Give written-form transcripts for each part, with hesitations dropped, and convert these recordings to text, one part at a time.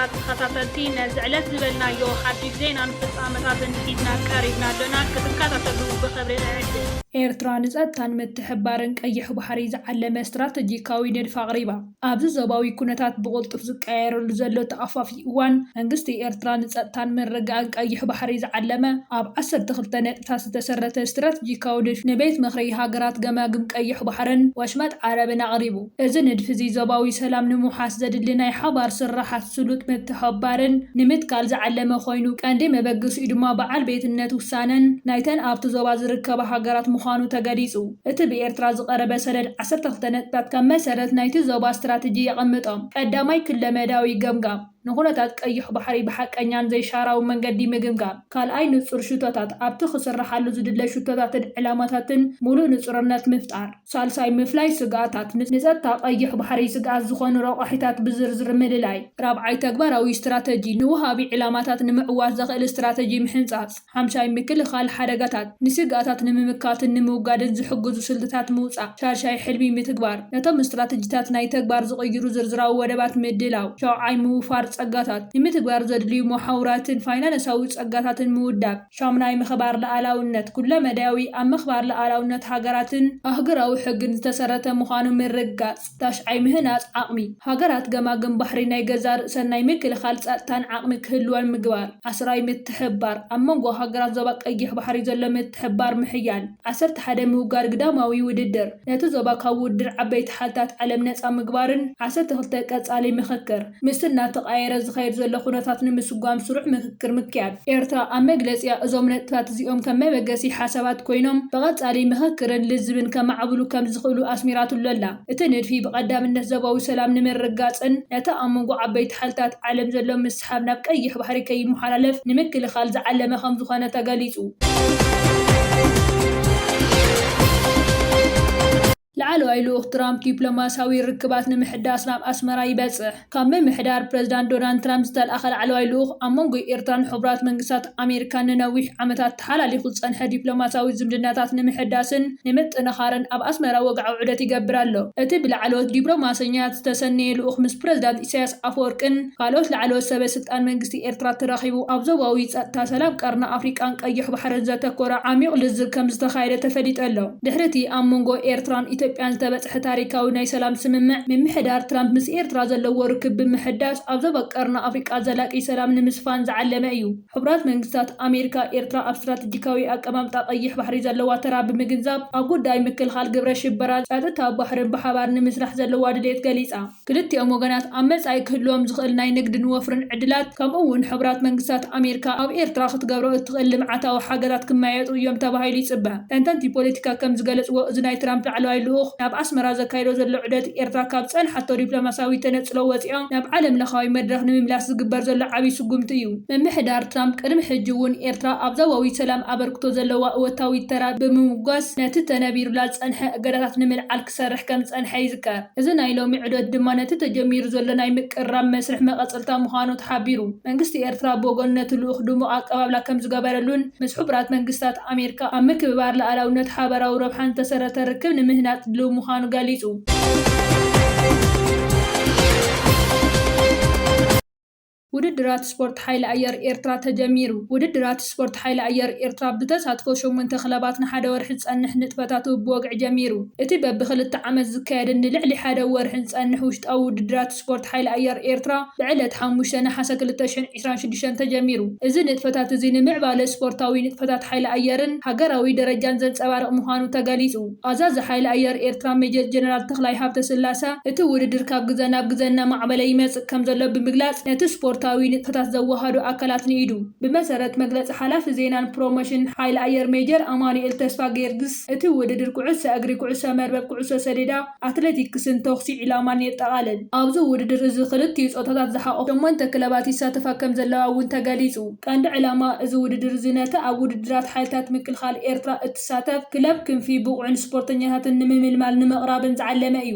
ተመልካቾቻት ተከታተልቲ ነዝዕለት ዝበልናዮ ሓድሽ ዜና ንፍጻመታትን ሒዝና ቀሪብና ኣለና ክትከታተሉ ብኽብሪ ንዕድም። ኤርትራ ንጸጥታን ምትሕብባርን ቀይሕ ባሕሪ ዝዓለመ ስትራቴጂካዊ ንድፊ ኣቕሪባ። ኣብዚ ዞባዊ ኩነታት ብቕልጡፍ ዝቀያየረሉ ዘሎ ተኣፋፍይ እዋን መንግስቲ ኤርትራ ንጸጥታን ምርግጋእን ቀይሕ ባሕሪ ዝዓለመ ኣብ 12 ነጥብታት ዝተሰረተ ስትራቴጂካዊ ንድፊ ንቤት ምኽሪ ሃገራት ገማግም ቀይሕ ባሕርን ወሽመጥ ዓረብን ኣቕሪቡ። እዚ ንድፊ እዚ ዞባዊ ሰላም ንምውሓስ ዘድሊ ናይ ሓባር ስራሓት ስሉጥ ምትሕብባርን ንምትካል ዝዓለመ ኮይኑ ቀንዲ መበገሲኡ ድማ በዓል ቤትነት ውሳነን ናይተን ኣብቲ ዞባ ዝርከባ ሃገራት ምዃኑ ተገሊጹ። እቲ ብኤርትራ ዝቐረበ ሰነድ 12 ነጥብታት ከም መሰረት ናይቲ ዞባ ስትራቴጂ የቐምጦም። ቀዳማይ ክለመዳዊ ገምጋም ንኹነታት ቀይሕ ባሕሪ ብሓቀኛን ዘይሻራዊ መንገዲ ምግምጋም። ካልኣይ ንጹር ሽቶታት ኣብቲ ክስራሓሉ ዝድለ ሽቶታትን ዕላማታትን ሙሉእ ንጹርነት ምፍጣር። ሳልሳይ ምፍላይ ስግኣታት ንጸጥታ ቀይሕ ባሕሪ ስግኣት ዝኾኑ ረቑሒታት ብዝርዝር ምልላይ። ራብዓይ ተግባራዊ ስትራቴጂ ንውሃቢ ዕላማታት ንምዕዋት ዘኽእል ስትራቴጂ ምሕንጻጽ። ሓምሻይ ምክልኻል ሓደጋታት ንስግኣታት ንምምካትን ንምውጋድን ዝሕግዙ ስልትታት ምውጻእ። ሻድሻይ ሕልሚ ምትግባር ነቶም ስትራቴጂታት ናይ ተግባር ዝቕይሩ ዝርዝራዊ ወደባት ምድላው። ሸውዓይ ምውፋር ጸጋታት ንምትግባር ዘድልዩ መሓውራትን ፋይናንሳዊ ጸጋታትን ምውዳብ። ሻምናይ ምኽባር ለኣላውነት ኩለ መዳያዊ ኣብ ምኽባር ለኣላውነት ሃገራትን ኣህጉራዊ ሕግን ዝተሰረተ ምዃኑ ምርጋጽ። ታሽዓይ ምህናጽ ዓቕሚ ሃገራት ገማግም ባሕሪ ናይ ገዛ ርእሰን ናይ ምክልኻል ጸጥታን ዓቕሚ ክህልወን ምግባር። 10ይ ምትሕብባር ኣብ መንጎ ሃገራት ዞባ ቀይሕ ባሕሪ ዘሎ ምትሕብባር ምሕያል። 11 ምውጋድ ግዳማዊ ውድድር ነቲ ዞባ ካብ ውድድር ዓበይቲ ሓልታት ዓለም ነፃ ምግባርን። 12 ቀጻሊ ምኽክር ምስቲ እናተቐያየረ ዝኸይድ ዘሎ ኩነታት ንምስጓም ስሩዕ ምክክር ምክያድ። ኤርትራ ኣብ መግለፂያ እዞም ነጥብታት እዚኦም ከም መበገሲ ሓሳባት ኮይኖም ብቐጻሊ ምኽክርን ልዝብን ከማዕብሉ ከም ዝኽእሉ ኣስሚራትሉ ኣላ። እቲ ንድፊ ብቐዳምነት ዞባዊ ሰላም ንምርጋጽን ነቲ ኣብ መንጎ ዓበይቲ ሓልታት ዓለም ዘሎ ምስሓብ ናብ ቀይሕ ባሕሪ ከይመሓላለፍ ንምክልኻል ዝዓለመ ከም ዝኾነ ተገሊጹ። ላዕለዋይ ልኡኽ ትራምፕ ዲፕሎማስያዊ ርክባት ንምሕዳስ ናብ ኣስመራ ይበጽሕ። ካብ ምምሕዳር ፕረዚዳንት ዶናልድ ትራምፕ ዝተለኣኸ ላዕለዋይ ልኡኽ ኣብ መንጎ ኤርትራን ሕቡራት መንግስታት ኣሜሪካን ንነዊሕ ዓመታት ተሓላሊፉ ዝጸንሐ ዲፕሎማስያዊ ዝምድናታት ንምሕዳስን ንምጥንኻርን ኣብ ኣስመራ ወግዓዊ ዑደት ይገብር ኣሎ። እቲ ብላዕለዎት ዲፕሎማስያኛት ዝተሰነየ ልኡኽ ምስ ፕረዚዳንት ኢሳያስ ኣፈወርቅን ካልኦት ላዕለዎት ሰበስልጣን መንግስቲ ኤርትራ ተራኺቡ ኣብ ዞባዊ ጸጥታ ሰላም ቀርኒ ኣፍሪቃን ቀይሕ ባሕርን ዘተኮረ ዓሚቕ ልዝብ ከም ዝተኻየደ ተፈሊጡ ኣሎ። ድሕሪ ኣብ መንጎ ኤርትራን ኢትዮጵያን ዝተበጽሐ ታሪካዊ ናይ ሰላም ስምምዕ ምምሕዳር ትራምፕ ምስ ኤርትራ ዘለዎ ርክብ ብምሕዳስ ኣብ ዞባ ቀርኒ ኣፍሪቃ ዘላቂ ሰላም ንምስፋን ዝዓለመ እዩ። ሕቡራት መንግስታት ኣሜሪካ ኤርትራ ኣብ ስትራቴጂካዊ ኣቀማምጣ ቀይሕ ባሕሪ ዘለዋ ተራ ብምግንዛብ ኣብ ጉዳይ ምክልኻል ግብረ ሽበራ ጸጥታ ባሕርን ብሓባር ንምስራሕ ዘለዋ ድሌት ገሊጻ። ክልቲኦም ወገናት ኣብ መጻኢ ክህልዎም ዝኽእል ናይ ንግድን ወፍርን ዕድላት ከምኡ'ውን ሕቡራት መንግስታት ኣሜሪካ ኣብ ኤርትራ ክትገብሮ እትኽእል ልምዓታዊ ሓገዛት ክመያየጡ እዮም ተባሂሉ ይጽበ። ተንተንቲ ፖለቲካ ከም ዝገለጽዎ እዚ ናይ ትራምፕ ላዕለዋይ ልኡኽ ናብ ኣስመራ ዘካይዶ ዘሎ ዑደት ኤርትራ ካብ ጸንሐቶ ዲፕሎማስያዊ ተነጽሎ ወፂኦም ናብ ዓለም ለኻዊ መድረኽ ንምምላስ ዝግበር ዘሎ ዓብይ ስጉምቲ እዩ። ምምሕዳር ትራምፕ ቅድሚ ሕጂ እውን ኤርትራ ኣብ ዞባዊ ሰላም ኣበርክቶ ዘለዋ እወታዊ ተራ ብምውጓስ ነቲ ተነቢሩላ ዝጸንሐ እገዳታት ንምልዓል ክሰርሕ ከም ዝጸንሐ ይዝከር። እዚ ናይ ሎሚ ዑደት ድማ ነቲ ተጀሚሩ ዘሎ ናይ ምቅራብ መስርሕ መቐጽልታ ምዃኑ ተሓቢሩ። መንግስቲ ኤርትራ ብወገኑ ነቲ ልኡኽ ድሙቕ ኣቀባብላ ከም ዝገበረሉን ምስ ሕቡራት መንግስታት ኣሜሪካ ኣብ ምክብባር ለኣላውነት ሓበራዊ ረብሓን ዝተሰረተ ርክብ ንምህናጽ ድልው ምዃኑ ገሊጹ። ውድድራት ስፖርት ሓይሊ ኣየር ኤርትራ ተጀሚሩ። ውድድራት ስፖርት ሓይሊ ኣየር ኤርትራ ብተሳትፎ 8 ክለባት ንሓደ ወርሒ ዝጸንሕ ንጥፈታቱ ብወግዒ ጀሚሩ። እቲ በቢ2 ዓመት ዝካየድን ንልዕሊ ሓደ ወርሒ ዝጸንሕ ውሽጣዊ ውድድራት ስፖርት ሓይሊ ኣየር ኤርትራ ብዕለት 5 ነሓሰ 2026 ተጀሚሩ። እዚ ንጥፈታት እዚ ንምዕባለ ስፖርታዊ ንጥፈታት ሓይሊ ኣየርን ሃገራዊ ደረጃን ዘንጸባርቕ ምዃኑ ተገሊጹ። ኣዛዚ ሓይሊ ኣየር ኤርትራ ሜጀር ጀነራል ተኽላይ ሃብተስላሰ እቲ ውድድር ካብ ግዜ ናብ ግዜ እናማዕበለ ይመጽእ ከም ዘሎ ብምግላጽ ነቲ ስፖርታዊ ንጥፈታት ዘወሃዱ ኣካላት ንኢዱ። ብመሰረት መግለጺ ሓላፊ ዜናን ፕሮሞሽን ሓይሊ ኣየር ሜጀር ኣማኑኤል ተስፋ ጌርግስ እቲ ውድድር ኩዕሶ እግሪ፣ ኩዕሶ መርበብ፣ ኩዕሶ ሰሌዳ፣ ኣትሌቲክስን ተኹሲ ዒላማን የጠቓልል። ኣብዚ ውድድር እዚ ክልቲኡ ጾታታት ዝሓቖፉ 8 ክለባት ይሳተፋ ከም ዘለዋ እውን ተገሊጹ። ቀንዲ ዕላማ እዚ ውድድር እዚ ነቲ ኣብ ውድድራት ሓይልታት ምክልኻል ኤርትራ እትሳተፍ ክለብ ክንፊ ብቑዕን ስፖርተኛታትን ንምምልማል ንምቕራብን ዝዓለመ እዩ።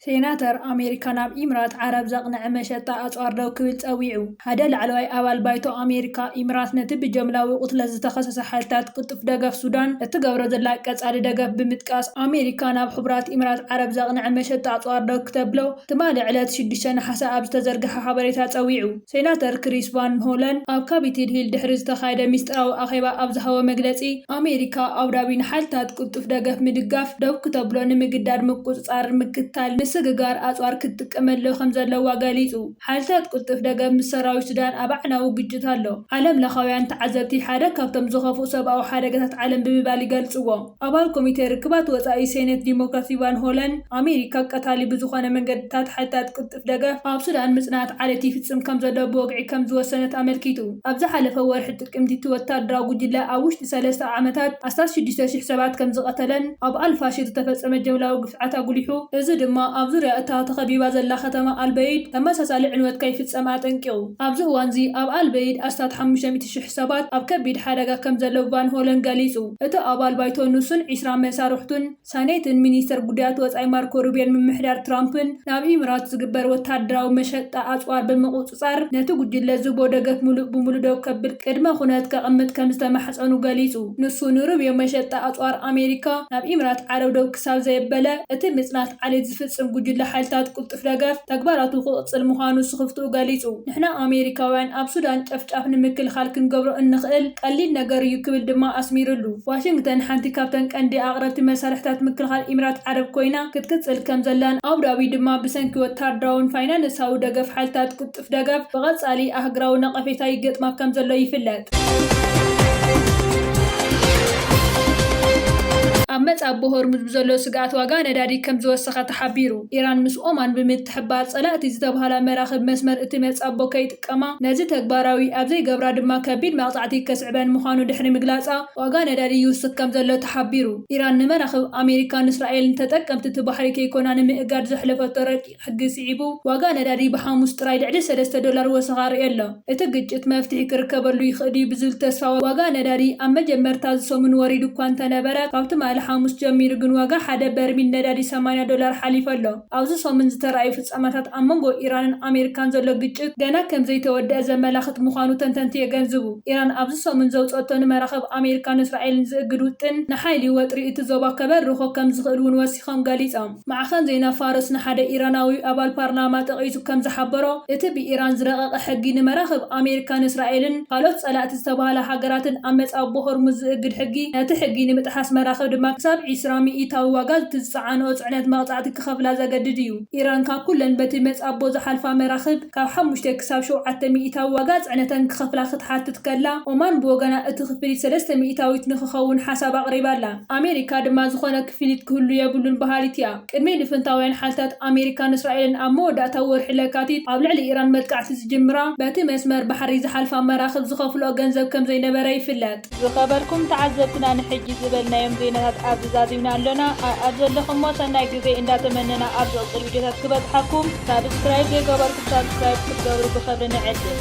ሴናተር ኣሜሪካ ናብ ኢምራት ዓረብ ዘቕንዕ መሸጣ ኣጽዋር ደው ክብል ጸዊዑ ሓደ ላዕለዋይ ኣባል ባይቶ ኣሜሪካ ኢምራት ነቲ ብጀምላዊ ቁትለ ዝተኸሰሰ ሓይልታት ቅጡፍ ደገፍ ሱዳን እትገብሮ ዘላ ቀጻሊ ደገፍ ብምጥቃስ ኣሜሪካ ናብ ሕቡራት ኢምራት ዓረብ ዘቕንዕ መሸጣ ኣጽዋር ደው ክተብሎ ትማሊ ዕለት 6 ነሓሰ ኣብ ዝተዘርግሐ ሓበሬታ ጸዊዑ ሴናተር ክሪስ ቫን ሆለን ኣብ ካፒተል ሂል ድሕሪ ዝተኻየደ ሚስጥራዊ ኣኼባ ኣብ ዝሃቦ መግለጺ ኣሜሪካ ኣውዳቢ ንሓይልታት ቅጡፍ ደገፍ ምድጋፍ ደው ክተብሎ ንምግዳድ ምቁጽጻር ምክትታል ስግጋር ኣጽዋር ክትጥቀመሉ ከም ዘለዋ ገሊጹ ሓይልታት ቅጡፍ ደገፍ ምስ ሰራዊት ሱዳን ኣብ ኣዕናዊ ግጭት ኣሎ ዓለም ለኻውያን ተዓዘብቲ ሓደ ካብቶም ዝኸፍኡ ሰብኣዊ ሓደጋታት ዓለም ብምባል ይገልጽዎ ኣባል ኮሚቴ ርክባት ወጻኢ ሴኔት ዲሞክራሲ ቫን ሆለን ኣሜሪካ ቀታሊ ብዝኾነ መንገድታት ሓይልታት ቅጡፍ ደገፍ ኣብ ሱዳን ምጽናት ዓለት ይፍጽም ከም ዘሎ ብወግዒ ከም ዝወሰነት ኣመልኪቱ ኣብ ዝሓለፈ ወርሒ ጥቅምቲ ወታደራዊ ጉጅለ ኣብ ውሽጢ 3 ዓመታት 16,000 ሰባት ከም ዝቐተለን ኣብ ኣልፋሽር ዝተፈጸመ ጀምላዊ ግፍዓት ኣጉሊሑ እዚ ድማ ኣብ ዙርያ እታ ተኸቢባ ዘላ ከተማ ኣልበይድ ተመሳሳሊ ዕንወት ከይፍጸም ኣጠንቂቑ ኣብዚ እዋን እዚ ኣብ ኣልበይድ ኣስታት 500,000 ሰባት ኣብ ከቢድ ሓደጋ ከም ዘለዎ ቫን ሆለን ገሊጹ እቲ ኣባል ባይቶ ንሱን 20 መሳርሕቱን ሳኔትን ሚኒስተር ጉዳያት ወጻኢ ማርኮ ሩቢዮን ምምሕዳር ትራምፕን ናብ ኢምራት ዝግበር ወታደራዊ መሸጣ ኣጽዋር ብምቁጽጻር ነቲ ጉጅለ ዝቦ ደገፍ ሙሉእ ብምሉእ ደው ከብል ቅድመ ኩነት ከቕምጥ ከም ዝተማሕፀኑ ገሊጹ ንሱ ንሩብዮ መሸጣ ኣጽዋር ኣሜሪካ ናብ ኢምራት ዓረብ ደው ክሳብ ዘየበለ እቲ ምጽናት ዓሌት ዝፍጽም ጉጅለ ሓይልታት ቅልጡፍ ደገፍ ተግባራቱ ክቕጽል ምዃኑ ስኽፍትኡ ገሊጹ ንሕና ኣሜሪካውያን ኣብ ሱዳን ጨፍጫፍ ንምክልኻል ክንገብሮ እንኽእል ቀሊል ነገር እዩ ክብል ድማ ኣስሚሩሉ ዋሽንግተን ሓንቲ ካብተን ቀንዲ ኣቕረብቲ መሳርሕታት ምክልኻል ኢምራት ዓረብ ኮይና ክትቅጽል ከም ዘላን ኣቡዳቢ ድማ ብሰንኪ ወታደራውን ፋይናንሳዊ ደገፍ ሓይልታት ቅልጡፍ ደገፍ ብቐጻሊ ኣህግራዊ ነቐፌታ ይገጥማ ከም ዘሎ ይፍለጥ ኣብ መጻብ ሆርሙዝ ብዘሎ ስጋት ዋጋ ነዳዲ ከም ዝወሰኸ ተሓቢሩ ኢራን ምስ ኦማን ብምትሕባር ጸላእቲ ዝተባህላ መራኽብ መስመር እቲ መጻቦ ከይጥቀማ ነዚ ተግባራዊ ኣብ ዘይገብራ ድማ ከቢድ መቕጻዕቲ ከስዕበን ምዃኑ ድሕሪ ምግላጻ ዋጋ ነዳዲ ይውስኽ ከም ዘሎ ተሓቢሩ ኢራን ንመራኽብ ኣሜሪካን እስራኤልን ተጠቀምቲ እቲ ባሕሪ ከይኮና ንምእጋድ ዘሕለፈቶ ረቂቕ ሕጊ ስዒቡ ዋጋ ነዳዲ ብሓሙስ ጥራይ ልዕሊ $3 ወሰኻ ርእዮ ኣሎ እቲ ግጭት መፍትሒ ክርከበሉ ይኽእል እዩ ብዝብል ተስፋ ዋጋ ነዳዲ ኣብ መጀመርታ ዝሰሙን ወሪዱ እኳ እንተነበረ ካብቲ ማለ ሓሙስ ጀሚሩ ግን ዋጋ ሓደ በርሚል ነዳዲ $80 ሓሊፉ ኣሎ ኣብዚ ሰሙን ዝተረኣዩ ፍጻመታት ኣብ መንጎ ኢራንን ኣሜሪካን ዘሎ ግጭት ገና ከም ዘይተወድአ ዘመላኽት ምዃኑ ተንተንቲ የገንዝቡ ኢራን ኣብዚ ሰሙን ዘውፅአቶ ንመራኽብ ኣሜሪካን እስራኤልን ዝእግድ ውጥን ንሓይሊ ወጥሪ እቲ ዞባ ከበርኾ ከም ዝኽእል እውን ወሲኾም ገሊፆም ማዕኸን ዜና ፋርስ ንሓደ ኢራናዊ ኣባል ፓርላማ ጠቒሱ ከም ዝሓበሮ እቲ ብኢራን ዝረቐቐ ሕጊ ንመራኽብ ኣሜሪካን እስራኤልን ካልኦት ጸላእቲ ዝተባህላ ሃገራትን ኣብ መጻብ ሆርሙዝ ዝእግድ ሕጊ ነቲ ሕጊ ንምጥሓስ መራኽብ ድማ ክሳብ 20 ሚኢታዊ ዋጋ ዝትፀዓንኦ ጽዕነት መቕጻዕቲ ክኸፍላ ዘገድድ እዩ ኢራን ካብ ኩለን በቲ መጻቦ ዝሓልፋ መራኽብ ካብ 5 ክሳብ 7 ሚኢታዊ ዋጋ ጽዕነተን ክኸፍላ ክትሓትት ከላ ኦማን ብወገና እቲ ክፍሊት 3 ሚኢታዊት ንኽኸውን ሓሳብ ኣቕሪባላ ኣሜሪካ ድማ ዝኾነ ክፍሊት ክህሉ የብሉን ባህሪት እያ ቅድሚ ንፍንታውያን ሓይልታት ኣሜሪካን እስራኤልን ኣብ መወዳእታ ወርሒ ለካቲት ኣብ ልዕሊ ኢራን መጥቃዕቲ ዝጅምራ በቲ መስመር ባሕሪ ዝሓልፋ መራኽብ ዝኸፍልኦ ገንዘብ ከም ዘይነበረ ይፍለጥ ዝኸበርኩም ተዓዘብትና ንሕጂ ዝበልናዮም ዜናታት ኣብዚ ዛዚምና ኣለና ኣብ ዘለኹም ሰናይ ግዜ እንዳተመነና ኣብ ዝቕፅል ቪድዮታት ክበጽሓኩም ሳብስክራይብ ዘይገበርኩም ሳብስክራይብ ክትገብሩ ብኽብሪ ንዕድም